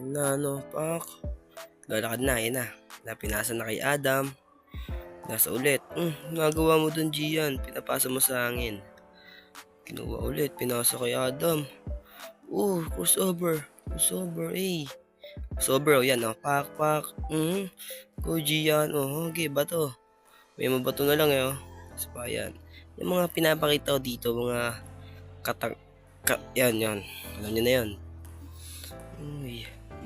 Na ano, pak. Lalakad na, yun na. Napinasa na kay Adam. Nasa ulit. Nagawa mo dun, Gian. Pinapasa mo sa hangin. Kinuha ulit. Pinasa kay Adam. Crossover. Crossover, eh. Crossover, yan, Pak, pak. Go, Gian. Okay, bato. May mabato na lang, So, yan. Yung mga pinapakita ko dito, mga katang... yan. Alam nyo na yan.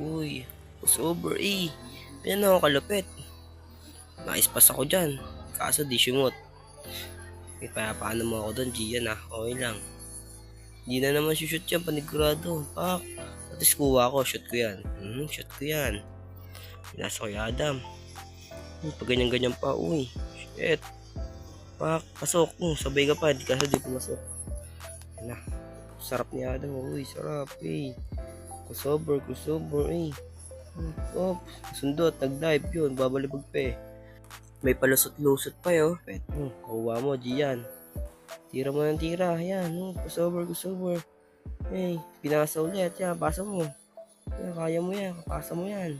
Uy. Crossover, eh. Yan ako kalupit. Naispas ako dyan. Kaso di sumot. May paano mo ako doon, Gian Okay lang. Di na naman shoot yan, panigurado. Pak. At least kuha ko, shoot ko yan. Shoot ko yan. Pinasa ko yung Adam. Pag ganyan-ganyan pa, shit. Pak, pasok. Sabay ka pa, di kasi di pumasok. Yan na. Sarap ni Adam, sarap, eh. Crossover, eh. Sundot, nag-dive yun, babalibag pa eh. May palusot-lusot pa Pet, kuha mo, Gian. Tira mo ng tira, yan, crossover. Pinasa ulit, yan, pasa mo. Yan, kaya mo yan, kapasa mo yan.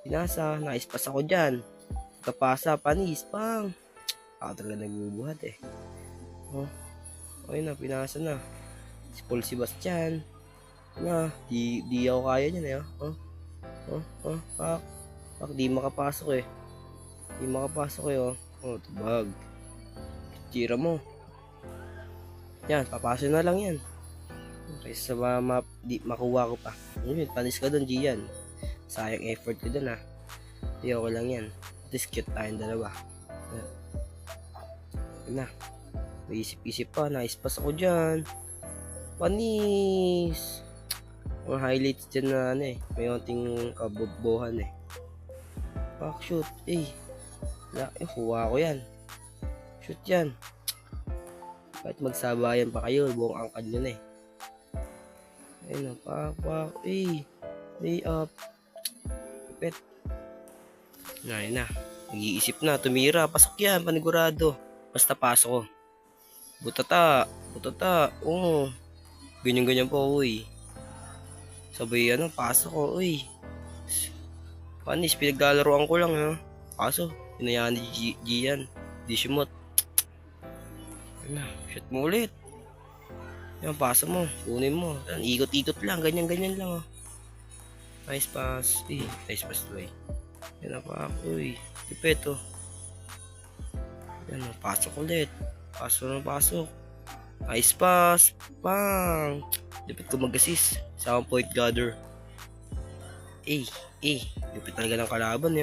Pinasa, naispas ako dyan. Kapasa, panis, pang. Ako talaga nagbubuhat eh. Okay na, pinasa na. Si Paul Sebastian. Di ako kaya niyan Pak, di makapasok eh. Tubag. Tira mo. Yan, papasok na lang yan. Kaysa sa makuha ko pa. Yun, panis ka doon, Gian. Sayang effort ko doon Di ako lang yan. At least cute tayong dalawa. Yan na. May isip-isip pa. Naispas ako dyan. Panis. Ang highlights dyan na may konting kabobohan Pak, shoot. Kuha ko yan. Shoot yan. Kahit magsabayan pa kayo, buong angkad nyo na Ayun pak. Way up. Pet. Ayun na. Nag-iisip na. Tumira. Pasok yan. Panigurado. Basta pasok ko. Butata. Ganyan-ganyan po, Sabay pasok ko, Panis, pinaglalaroan ko lang, Kaso, hinayaan ni Gian. Di sumot. Shoot mo ulit. Yan, pasa mo. Kunin mo. Ikot-ikot lang. Ganyan-ganyan lang, Nice pass. Nice pass to, Yan na pa. Tipet, Yan, pasok ulit. Pasok. Nice pass. Pang. Lipit ko mag-assist. Sa akong point gather. Lipit talaga ng kalaban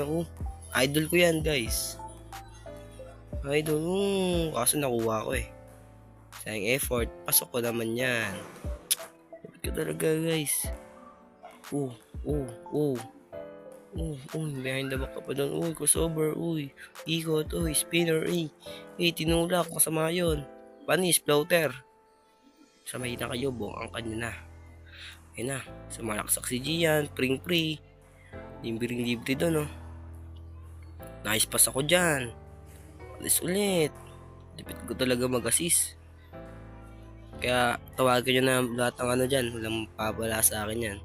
Idol ko yan, guys. Kaso nakuha ko Sayang effort. Pasok ko naman yan. Lipit ko talaga, guys. Behind the back ka pa doon. Crossover. Ikot. Spinner. Tinulak. Masama yun. Panis, floater. Sa mahina kayo, buong angkad nyo na. Ayun na. Sumalaksak si Gian. Pring-free. Libre doon, Nice pass ako dyan. Alis ulit. Lipit ko talaga mag-assist. Kaya tawagan nyo na lahat ng dyan. Walang papala sa akin yan.